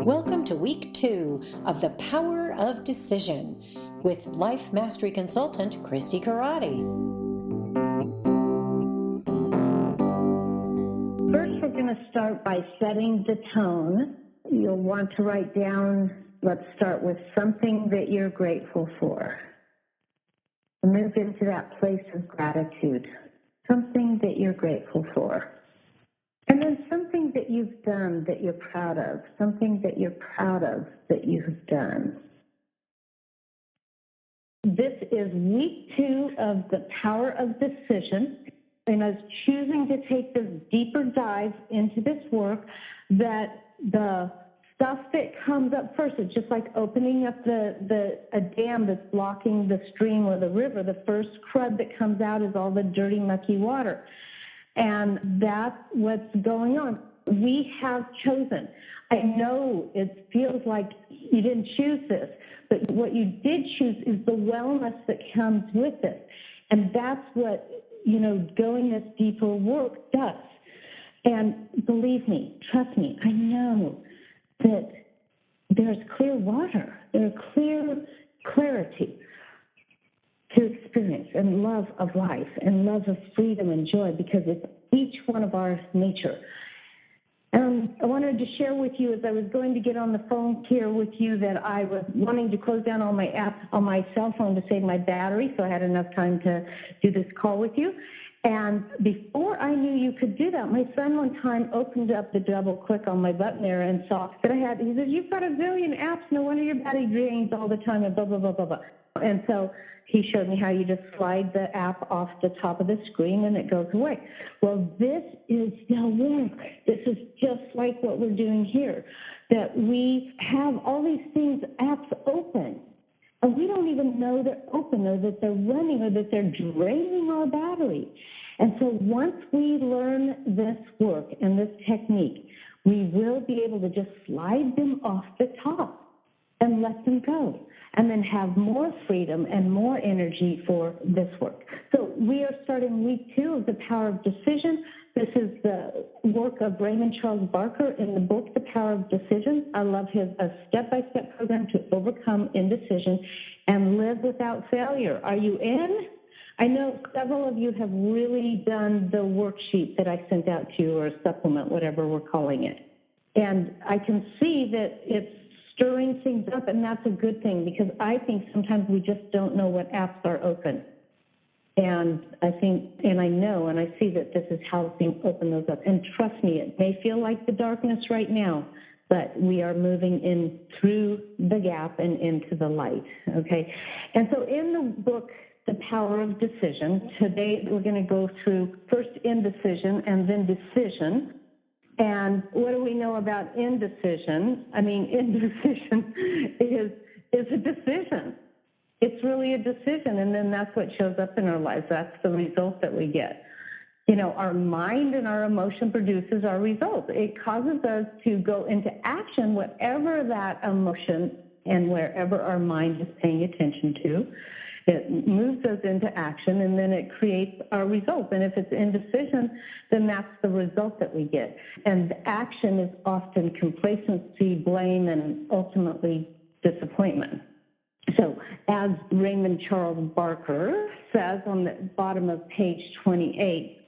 Welcome to week 2 of The Power of Decision with Life Mastery Consultant Christi Corradi. First, we're going to start by setting the tone. You'll want to write down, let's start with something that you're grateful for. Move into that place of gratitude, something that you're grateful for. And then something that you've done that you're proud of, something that you're proud of that you've done. This is week 2 of The Power of Decision. And I was choosing to take this deeper dive into this work, that the stuff that comes up first, it's just like opening up a dam that's blocking the stream or the river. The first crud that comes out is all the dirty, mucky water. And that's what's going on. We have chosen. I know it feels like you didn't choose this, but what you did choose is the wellness that comes with it. And that's what, going this deeper work does. And believe me, trust me, I know that there's clear water, there's clarity to experience and love of life and love of freedom and joy, because it's each one of our nature. I wanted to share with you, as I was going to get on the phone here with you, that I was wanting to close down all my apps on my cell phone to save my battery, so I had enough time to do this call with you. And before I knew you could do that, my son one time opened up the double click on my button there and saw that he said, "You've got a zillion apps, no wonder your battery drains all the time," and blah, blah, blah, blah, blah. And so he showed me how you just slide the app off the top of the screen and it goes away. Well, this is still work. This is just like what we're doing here, that we have all these things, apps open, and we don't even know they're open or that they're running or that they're draining our battery. And so once we learn this work and this technique, we will be able to just slide them off the top and let them go, and then have more freedom and more energy for this work. So we are starting week 2 of The Power of Decision. This is the work of Raymond Charles Barker in the book, The Power of Decision. I love his step-by-step program to overcome indecision and live without failure. Are you in? I know several of you have really done the worksheet that I sent out to you, or a supplement, whatever we're calling it. And I can see that it's stirring things up, and that's a good thing, because I think sometimes we just don't know what apps are open. And I think, and I know, and I see that this is helping open those up. And trust me, it may feel like the darkness right now, but we are moving in through the gap and into the light, okay? And so in the book, The Power of Decision, today we're going to go through first indecision and then decision. And what do we know about indecision? I mean, indecision is a decision. It's really a decision, and then that's what shows up in our lives. That's the result that we get. Our mind and our emotion produces our results. It causes us to go into action, whatever that emotion and wherever our mind is paying attention to. It moves us into action, and then it creates our results. And if it's indecision, then that's the result that we get. And the action is often complacency, blame, and ultimately disappointment. So as Raymond Charles Barker says on the bottom of page 28,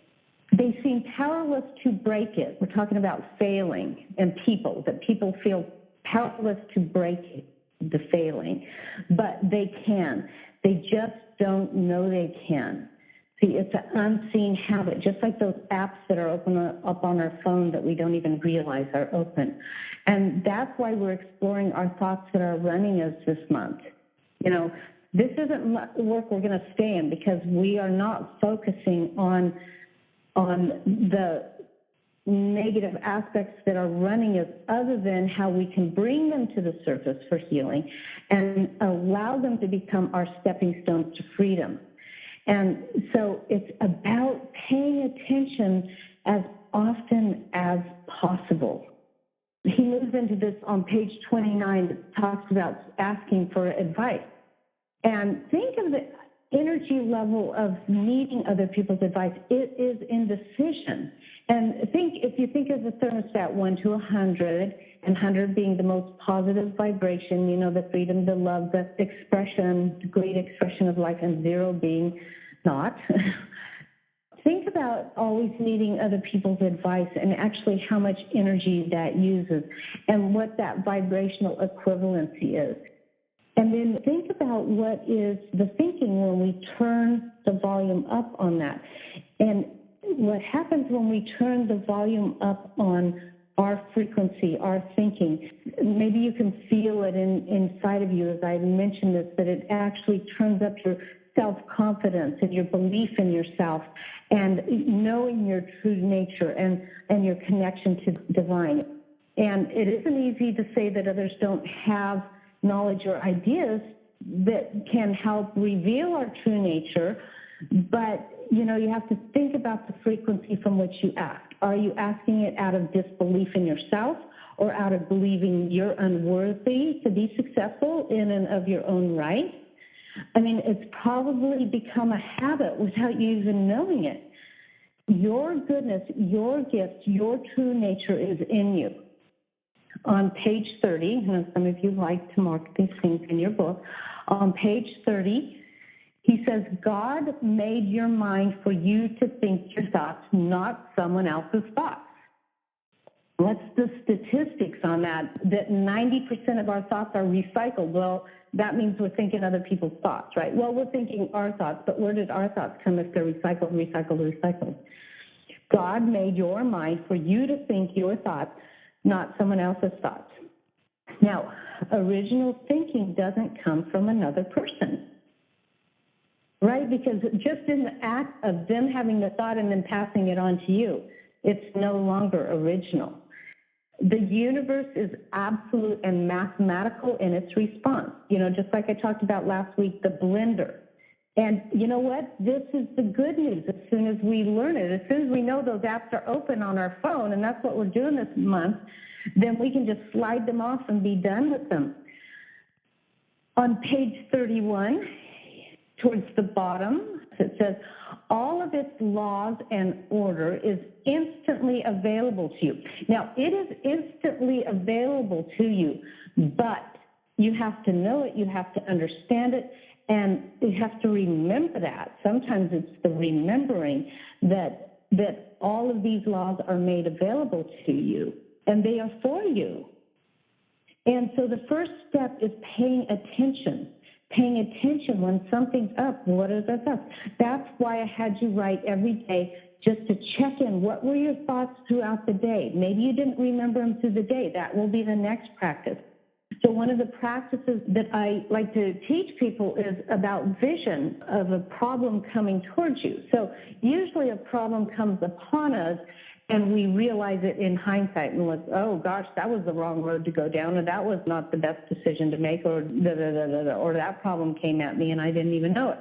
they seem powerless to break it. We're talking about failing and people, that people feel powerless to break the failing, but they can. They just don't know they can. See, it's an unseen habit, just like those apps that are open up on our phone that we don't even realize are open. And that's why we're exploring our thoughts that are running us this month. This isn't work we're going to stay in, because we are not focusing on the negative aspects that are running us, other than how we can bring them to the surface for healing and allow them to become our stepping stones to freedom. And so it's about paying attention as often as possible. He moves into this on page 29 that talks about asking for advice. And think of it, energy level of needing other people's advice, it is indecision. And if you think of the thermostat 1 to 100, and 100 being the most positive vibration, the freedom, the love, the expression, the great expression of life, and 0 being not. Think about always needing other people's advice and actually how much energy that uses and what that vibrational equivalency is. And then think about what is the thinking when we turn the volume up on that. And what happens when we turn the volume up on our frequency, our thinking, maybe you can feel it inside of you, as I mentioned this, that it actually turns up your self-confidence and your belief in yourself and knowing your true nature and your connection to divine. And it isn't easy to say that others don't have knowledge or ideas that can help reveal our true nature, but you have to think about the frequency from which you ask. Are you asking it out of disbelief in yourself or out of believing you're unworthy to be successful in and of your own right? I mean, it's probably become a habit without you even knowing it. Your goodness, your gift, your true nature is in you. On page 30, and some of you like to mark these things in your book, on page 30, he says, God made your mind for you to think your thoughts, not someone else's thoughts. What's the statistics on that? That 90% of our thoughts are recycled. Well, that means we're thinking other people's thoughts, right? Well, we're thinking our thoughts, but where did our thoughts come if they're recycled? God made your mind for you to think your thoughts, not someone else's thoughts. Now, original thinking doesn't come from another person, right? Because just in the act of them having the thought and then passing it on to you, it's no longer original. The universe is absolute and mathematical in its response. Just like I talked about last week, the blender. And you know what? This is the good news. As soon as we learn it, as soon as we know those apps are open on our phone, and that's what we're doing this month, then we can just slide them off and be done with them. On page 31, towards the bottom, it says, all of its laws and order is instantly available to you. Now, it is instantly available to you, but you have to know it, you have to understand it, and you have to remember that. Sometimes it's the remembering that all of these laws are made available to you, and they are for you. And so the first step is paying attention when something's up. What are the thoughts? That's why I had you write every day just to check in. What were your thoughts throughout the day? Maybe you didn't remember them through the day. That will be the next practice. So one of the practices that I like to teach people is about vision of a problem coming towards you. So usually a problem comes upon us and we realize it in hindsight and like, oh gosh, that was the wrong road to go down, or that was not the best decision to make, or or that problem came at me and I didn't even know it.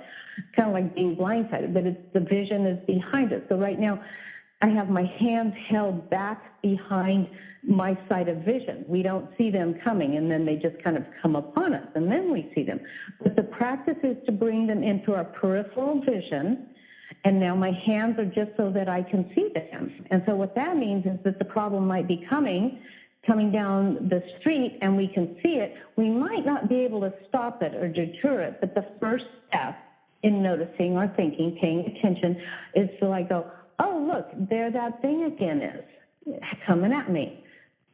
Kind of like being blindsided, but it's the vision is behind it. So right now, I have my hands held back behind my sight of vision. We don't see them coming, and then they just kind of come upon us, and then we see them. But the practice is to bring them into our peripheral vision, and now my hands are just so that I can see them. And so what that means is that the problem might be coming down the street, and we can see it. We might not be able to stop it or deter it, but the first step in noticing or thinking, paying attention, is to go, oh, look, there that thing again is coming at me.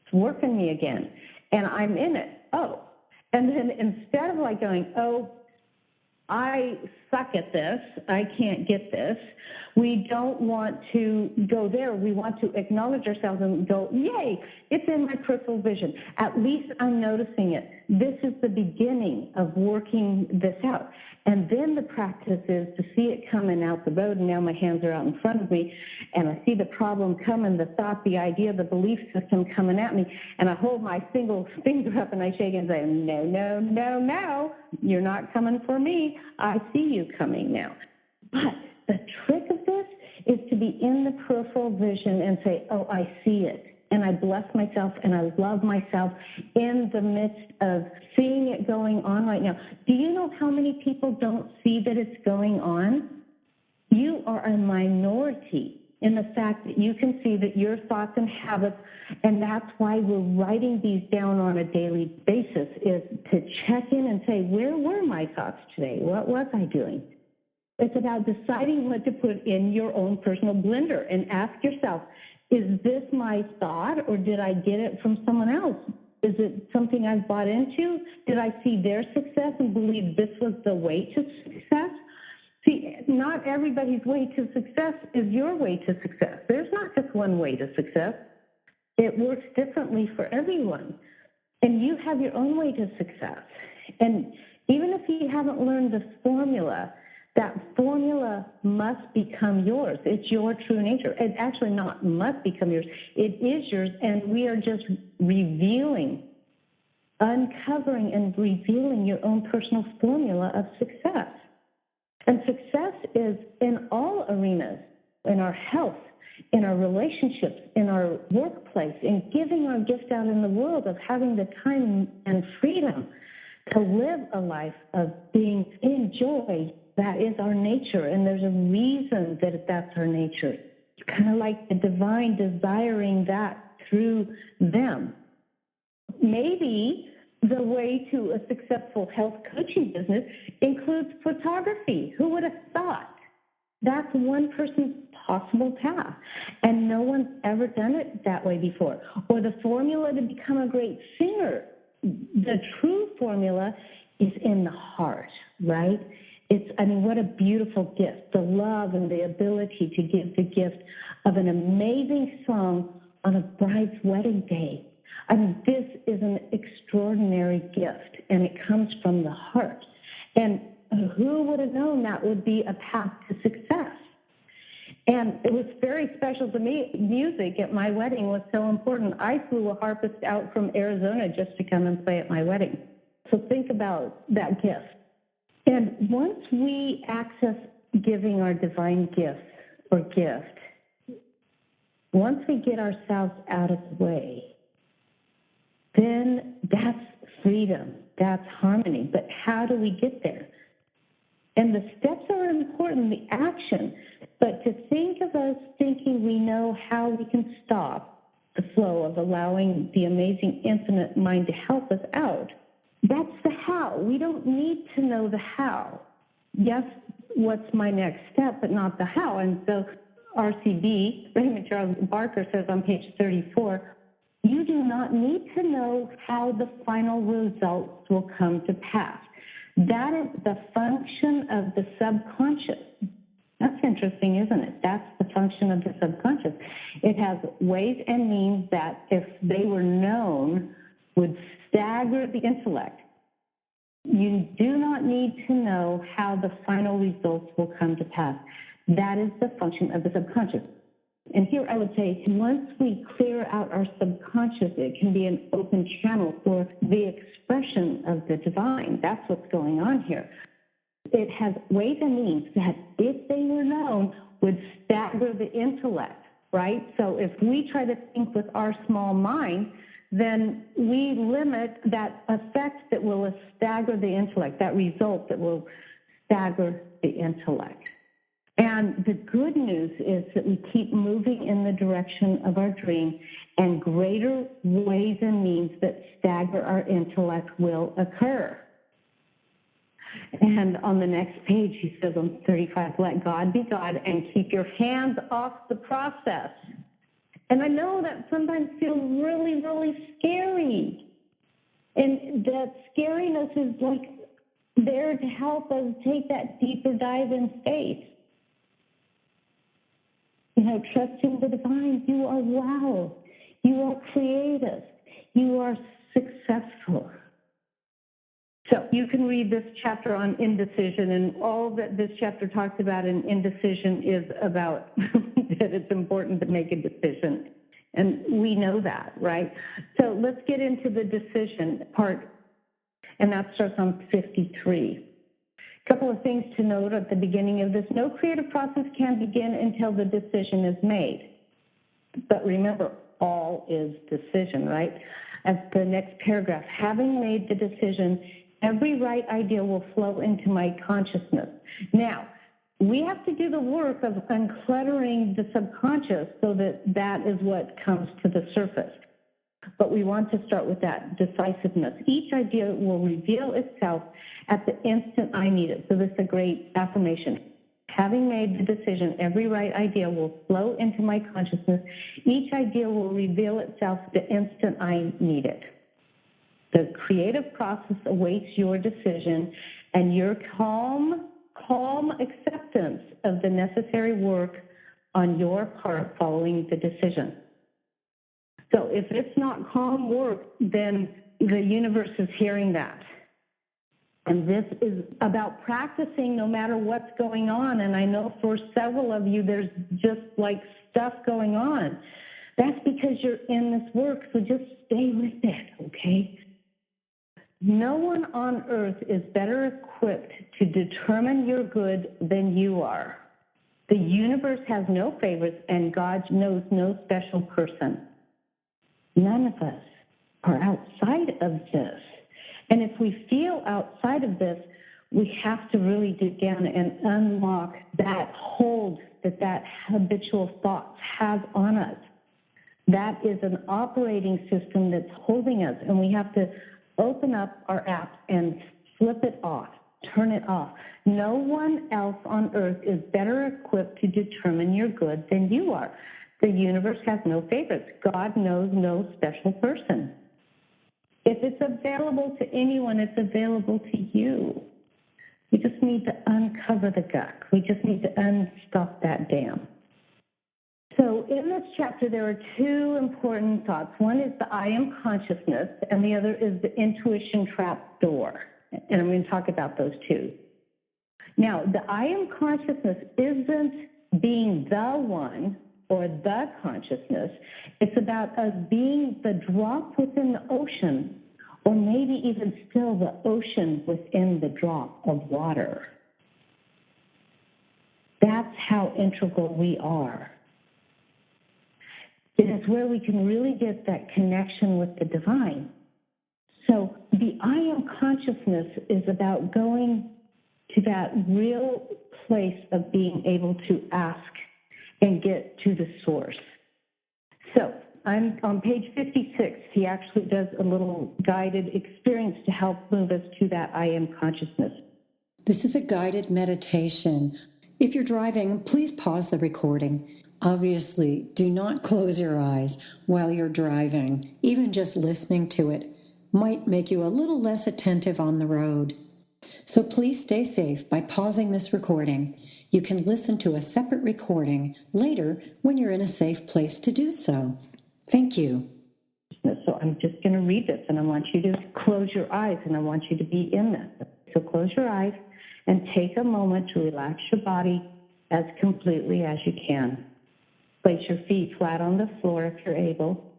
It's working me again. And I'm in it. Oh. And then instead of going, oh, I suck at this, I can't get this, we don't want to go there. We want to acknowledge ourselves and go, yay, it's in my peripheral vision. At least I'm noticing it. This is the beginning of working this out. And then the practice is to see it coming out the road, and now my hands are out in front of me, and I see the problem coming, the thought, the idea, the belief system coming at me, and I hold my single finger up and I shake it and say, no, no, no, no, you're not coming for me. I see you coming now. But the trick of this is to be in the peripheral vision and say, oh, I see it. and I bless myself and I love myself in the midst of seeing it going on right now. Do you know how many people don't see that it's going on? You are a minority in the fact that you can see that your thoughts and habits, and that's why we're writing these down on a daily basis, is to check in and say, where were my thoughts today? What was I doing? It's about deciding what to put in your own personal blender and ask yourself, is this my thought or did I get it from someone else? Is it something I've bought into? Did I see their success and believe this was the way to success? See, not everybody's way to success is your way to success. There's not just one way to success. It works differently for everyone. And you have your own way to success. And even if you haven't learned the formula, that formula must become yours. It's your true nature. It's actually not must become yours. It is yours, and we are just uncovering and revealing your own personal formula of success. And success is in all arenas, in our health, in our relationships, in our workplace, in giving our gift out in the world, of having the time and freedom to live a life of being in joy. That is our nature, and there's a reason that that's our nature. It's kind of like the divine desiring that through them. Maybe the way to a successful health coaching business includes photography. Who would have thought? That's one person's possible path, and no one's ever done it that way before. Or the formula to become a great singer. The true formula is in the heart, right? What a beautiful gift, the love and the ability to give the gift of an amazing song on a bride's wedding day. This is an extraordinary gift, and it comes from the heart. And who would have known that would be a path to success? And it was very special to me. Music at my wedding was so important. I flew a harpist out from Arizona just to come and play at my wedding. So think about that gift. And once we access giving our divine gifts or gift, once we get ourselves out of the way, then that's freedom, that's harmony. But how do we get there? And the steps are important, the action. But to think of us thinking we know how we can stop the flow of allowing the amazing infinite mind to help us out, that's the how. We don't need to know the how. Yes, what's my next step, but not the how. And so RCB, Raymond Charles Barker, says on page 34, you do not need to know how the final results will come to pass. That is the function of the subconscious. That's interesting, isn't it? That's the function of the subconscious. It has ways and means that, if they were known, would stagger the intellect. You do not need to know how the final results will come to pass. That is the function of the subconscious. And here I would say, once we clear out our subconscious, it can be an open channel for the expression of the divine. That's what's going on here. It has ways and means that, if they were known, would stagger the intellect, right? So if we try to think with our small mind, then we limit that effect that will stagger the intellect, that result that will stagger the intellect. And the good news is that we keep moving in the direction of our dream, and greater ways and means that stagger our intellect will occur. And on the next page, he says on 35, let God be God and keep your hands off the process. And I know that sometimes feels really, really scary. And that scariness is like there to help us take that deeper dive in faith. Trusting the divine. You are wow. You are creative. You are successful. So you can read this chapter on indecision, and all that this chapter talks about in indecision is about that it's important to make a decision. And we know that, right? So let's get into the decision part, and that starts on 53. A couple of things to note at the beginning of this. No creative process can begin until the decision is made. But remember, all is decision, right? At the next paragraph, having made the decision, every right idea will flow into my consciousness. Now, we have to do the work of uncluttering the subconscious so that is what comes to the surface. But we want to start with that decisiveness. Each idea will reveal itself at the instant I need it. So this is a great affirmation. Having made the decision, every right idea will flow into my consciousness. Each idea will reveal itself the instant I need it. The creative process awaits your decision and your calm acceptance of the necessary work on your part following the decision. So if it's not calm work, then the universe is hearing that. And this is about practicing no matter what's going on. And I know for several of you, there's just like stuff going on. That's because you're in this work, so just stay with it, okay? No one on earth is better equipped to determine your good than you are. The universe has no favorites, and God knows no special person. None of us are outside of this. And if we feel outside of this, we have to really dig down and unlock that hold that habitual thoughts have on us. That is an operating system that's holding us, and we have to open up our app and flip it off, turn it off. No one else on earth is better equipped to determine your good than you are. The universe has no favorites. God knows no special person. If it's available to anyone, it's available to you. We just need to uncover the gunk. We just need to unstuff that dam. So in this chapter, there are two important thoughts. One is the I am consciousness, and the other is the intuition trap door. And I'm going to talk about those two. Now, the I am consciousness isn't being the one or the consciousness. It's about us being the drop within the ocean, or maybe even still the ocean within the drop of water. That's how integral we are. It is where we can really get that connection with the divine. So the I am consciousness is about going to that real place of being able to ask and get to the source. So I'm on page 56. He actually does a little guided experience to help move us to that I am consciousness. This is a guided meditation. If you're driving, please pause the recording. Obviously, do not close your eyes while you're driving. Even just listening to it might make you a little less attentive on the road. So please stay safe by pausing this recording. You can listen to a separate recording later when you're in a safe place to do so. Thank you. So I'm just going to read this, and I want you to close your eyes, and I want you to be in this. So close your eyes and take a moment to relax your body as completely as you can. Place your feet flat on the floor if you're able.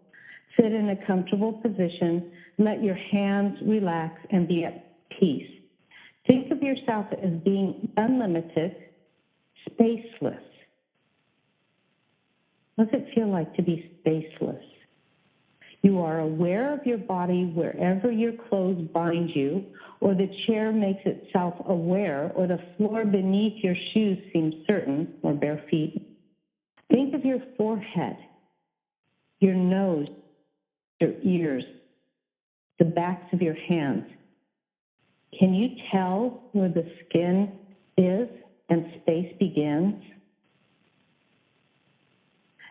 Sit in a comfortable position. Let your hands relax and be at peace. Think of yourself as being unlimited, spaceless. What does it feel like to be spaceless? You are aware of your body wherever your clothes bind you, or the chair makes itself aware, or the floor beneath your shoes seems certain, or bare feet. Think of your forehead, your nose, your ears, the backs of your hands. Can you tell where the skin is and space begins?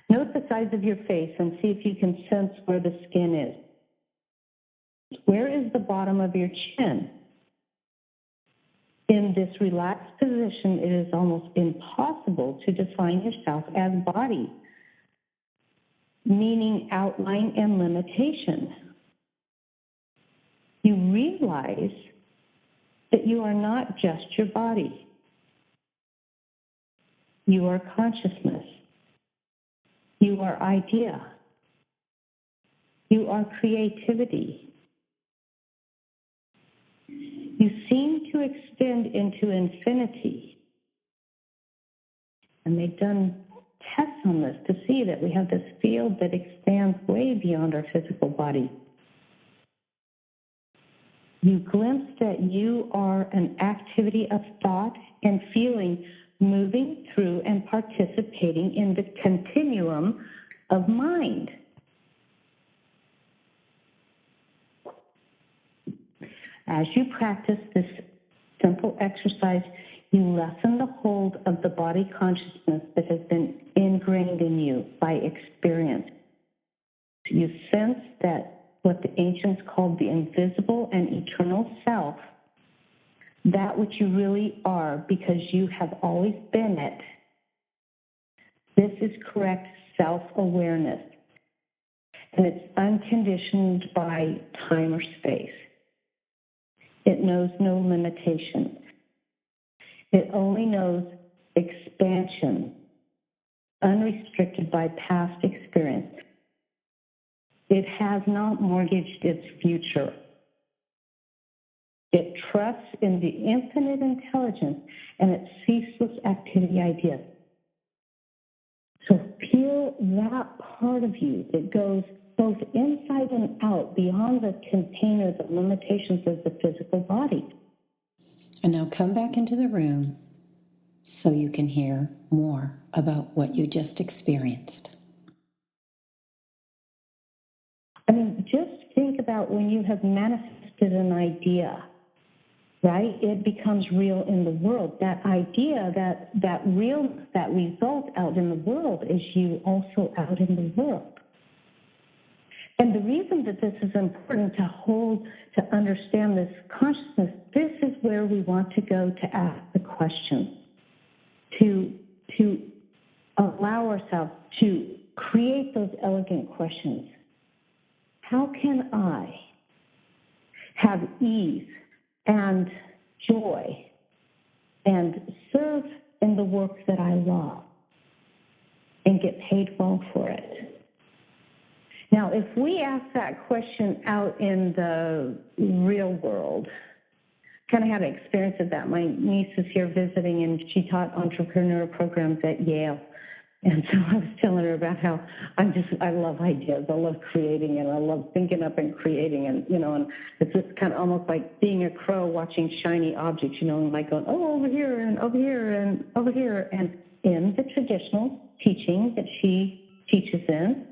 Note the size of your face and see if you can sense where the skin is. Where is the bottom of your chin? In this relaxed position, it is almost impossible to define yourself as body, meaning outline and limitation. You realize that you are not just your body. You are consciousness. You are idea. You are creativity. You seem to extend into infinity. And they've done tests on this to see that we have this field that expands way beyond our physical body. You glimpse that you are an activity of thought and feeling moving through and participating in the continuum of mind. As you practice this simple exercise, you lessen the hold of the body consciousness that has been ingrained in you by experience. You sense that what the ancients called the invisible and eternal self, that which you really are because you have always been it. This is correct self-awareness, and it's unconditioned by time or space. It knows no limitations. It only knows expansion, unrestricted by past experience. It has not mortgaged its future. It trusts in the infinite intelligence and its ceaseless activity idea. So feel that part of you that goes both inside and out, beyond the container, the limitations of the physical body. And now come back into the room so you can hear more about what you just experienced. I mean, just think about when you have manifested an idea, right? It becomes real in the world. That idea, that result out in the world is you also out in the world. And the reason that this is important to understand this consciousness, this is where we want to go to ask the question, to allow ourselves to create those elegant questions. How can I have ease and joy and serve in the work that I love and get paid well for it? Now, if we ask that question out in the real world, kind of had an experience of that. My niece is here visiting, and she taught entrepreneur programs at Yale. And so I was telling her about how I love ideas. I love creating, and I love thinking up and creating. And, and it's just kind of almost like being a crow watching shiny objects, and like going, oh, over here and over here and over here. And in the traditional teaching that she teaches in,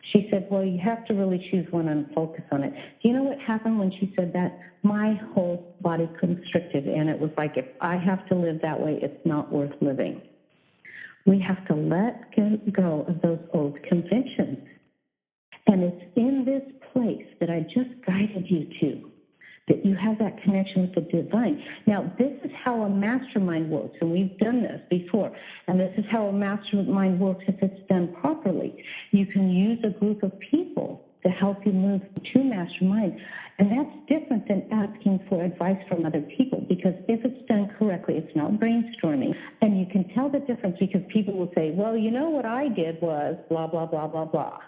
she said, well, you have to really choose one and focus on it. Do you know what happened when she said that? My whole body constricted, and it was like, if I have to live that way, it's not worth living. We have to let go of those old conventions. And it's in this place that I just guided you to, that you have that connection with the divine. Now, this is how a mastermind works, and we've done this before. And this is how a mastermind works if it's done properly. You can use a group of people to help you move to mastermind. And that's different than asking for advice from other people, because if it's done correctly, it's not brainstorming. And you can tell the difference because people will say, well, what I did was blah, blah, blah, blah, blah.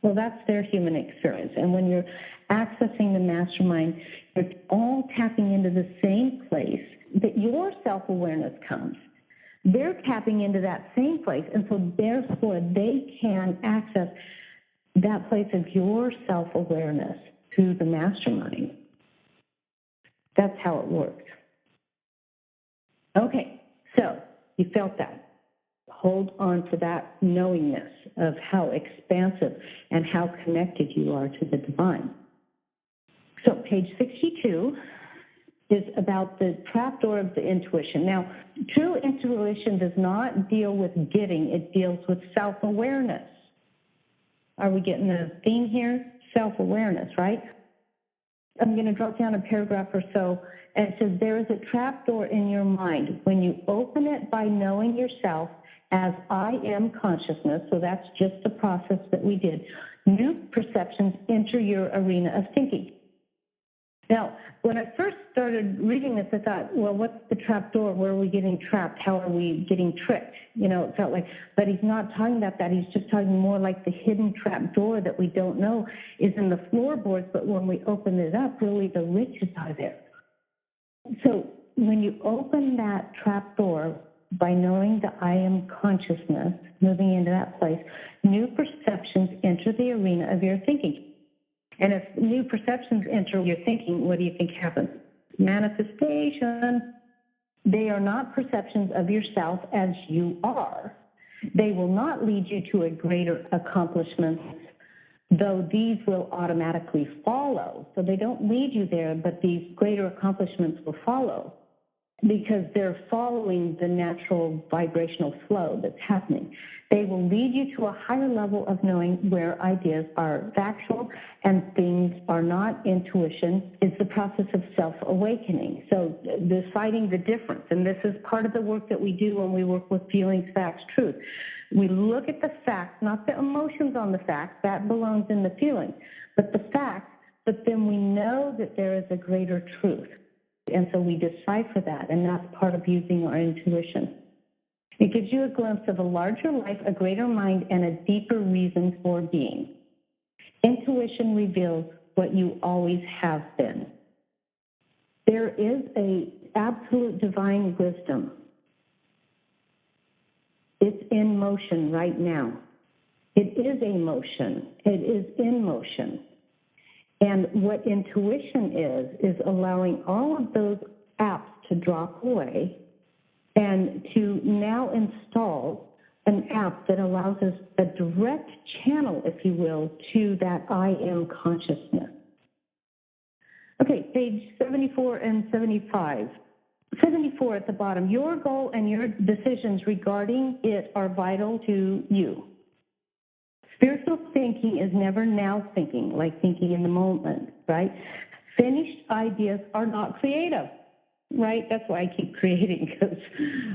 Well, that's their human experience. And when you're accessing the mastermind, you're all tapping into the same place that your self-awareness comes. They're tapping into that same place, and so therefore they can access that place of your self-awareness through the mastermind. That's how it works. Okay, so you felt that. Hold on to that knowingness of how expansive and how connected you are to the divine. So page 62 is about the trapdoor of the intuition. Now, true intuition does not deal with getting, it deals with self-awareness. Are we getting the theme here? Self-awareness, right? I'm going to drop down a paragraph or so, and it says, there is a trapdoor in your mind. When you open it by knowing yourself as I am consciousness, so that's just the process that we did, new perceptions enter your arena of thinking. Now, when I first started reading this, I thought, well, what's the trap door? Where are we getting trapped? How are we getting tricked? It felt like, but he's not talking about that. He's just talking more like the hidden trap door that we don't know is in the floorboards, but when we open it up, really the riches are there. So when you open that trap door by knowing the I am consciousness, moving into that place, new perceptions enter the arena of your thinking. And if new perceptions enter your thinking, what do you think happens? Manifestation. They are not perceptions of yourself as you are. They will not lead you to a greater accomplishment, though these will automatically follow. So they don't lead you there, but these greater accomplishments will follow because they're following the natural vibrational flow that's happening. They will lead you to a higher level of knowing where ideas are factual and things are not. Intuition is the process of self-awakening. So deciding the difference, and this is part of the work that we do when we work with feelings, facts, truth. We look at the fact, not the emotions on the fact, that belongs in the feeling, but the fact, but then we know that there is a greater truth. And so we decipher that, and that's part of using our intuition. It gives you a glimpse of a larger life, a greater mind, and a deeper reason for being. Intuition reveals what you always have been. There is an absolute divine wisdom. It's in motion right now. It is a motion. It is in motion. And what intuition is allowing all of those apps to drop away and to now install an app that allows us a direct channel, if you will, to that I am consciousness. Okay, page 74 and 75. 74 at the bottom. Your goal and your decisions regarding it are vital to you. Spiritual thinking is never now thinking, like thinking in the moment, right? Finished ideas are not creative, right? That's why I keep creating, because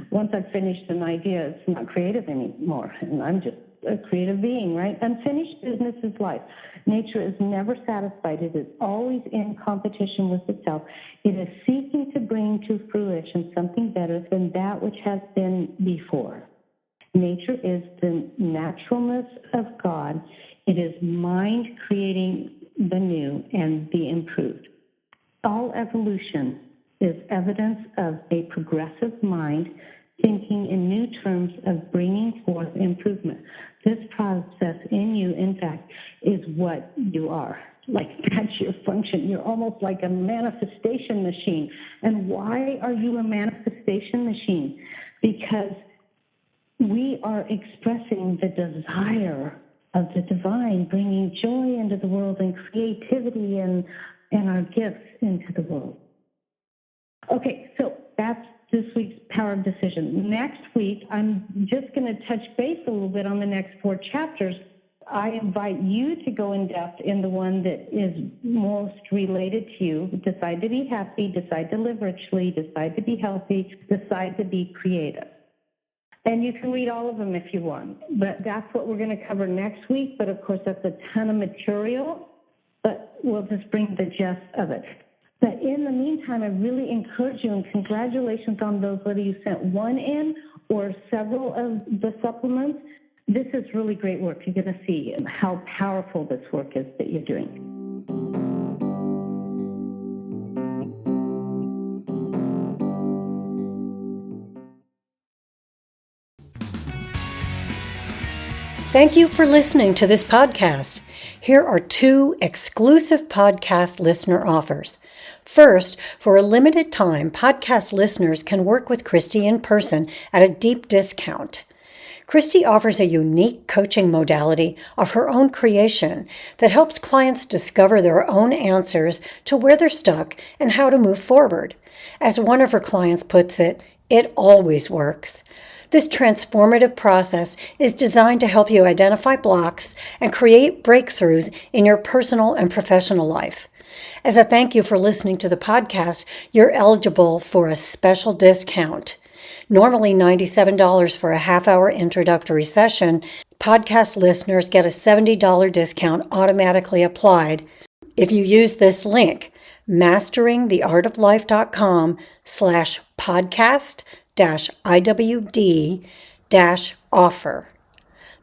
once I've finished an idea, it's not creative anymore, and I'm just a creative being, right? Unfinished business is life. Nature is never satisfied. It is always in competition with itself. It is seeking to bring to fruition something better than that which has been before. Nature is the naturalness of God. It is mind creating the new and the improved. All evolution is evidence of a progressive mind thinking in new terms of bringing forth improvement. This process in you, in fact, is what you are. Like, that's your function. You're almost like a manifestation machine. And why are you a manifestation machine? Because we are expressing the desire of the divine, bringing joy into the world and creativity and our gifts into the world. Okay, so that's this week's Power of Decision. Next week, I'm just going to touch base a little bit on the next 4 chapters. I invite you to go in depth in the one that is most related to you. Decide to be happy, decide to live richly, decide to be healthy, decide to be creative. And you can read all of them if you want. But that's what we're going to cover next week. But, of course, that's a ton of material. But we'll just bring the gist of it. But in the meantime, I really encourage you, and congratulations on those, whether you sent one in or several of the supplements. This is really great work. You're going to see how powerful this work is that you're doing. Thank you for listening to this podcast. Here are 2 exclusive podcast listener offers. First, for a limited time, podcast listeners can work with Christi in person at a deep discount. Christi offers a unique coaching modality of her own creation that helps clients discover their own answers to where they're stuck and how to move forward. As one of her clients puts it, it always works. This transformative process is designed to help you identify blocks and create breakthroughs in your personal and professional life. As a thank you for listening to the podcast, you're eligible for a special discount. Normally $97 for a half-hour introductory session, podcast listeners get a $70 discount automatically applied if you use this link, masteringtheartoflife.com/podcast-IWD-offer.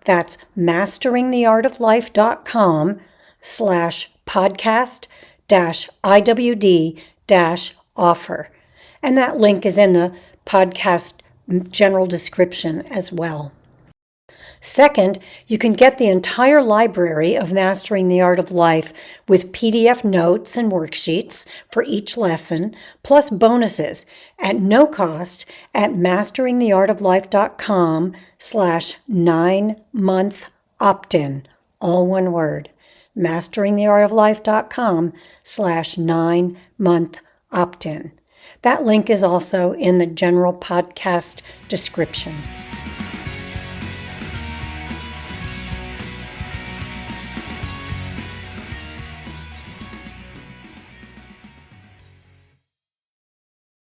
That's masteringtheartoflife.com/podcast-IWD-offer. And that link is in the podcast general description as well. Second, you can get the entire library of Mastering the Art of Life with PDF notes and worksheets for each lesson, plus bonuses at no cost at masteringtheartoflife.com/9-month opt-in, all one word, masteringtheartoflife.com/9-month opt-in. That link is also in the general podcast description.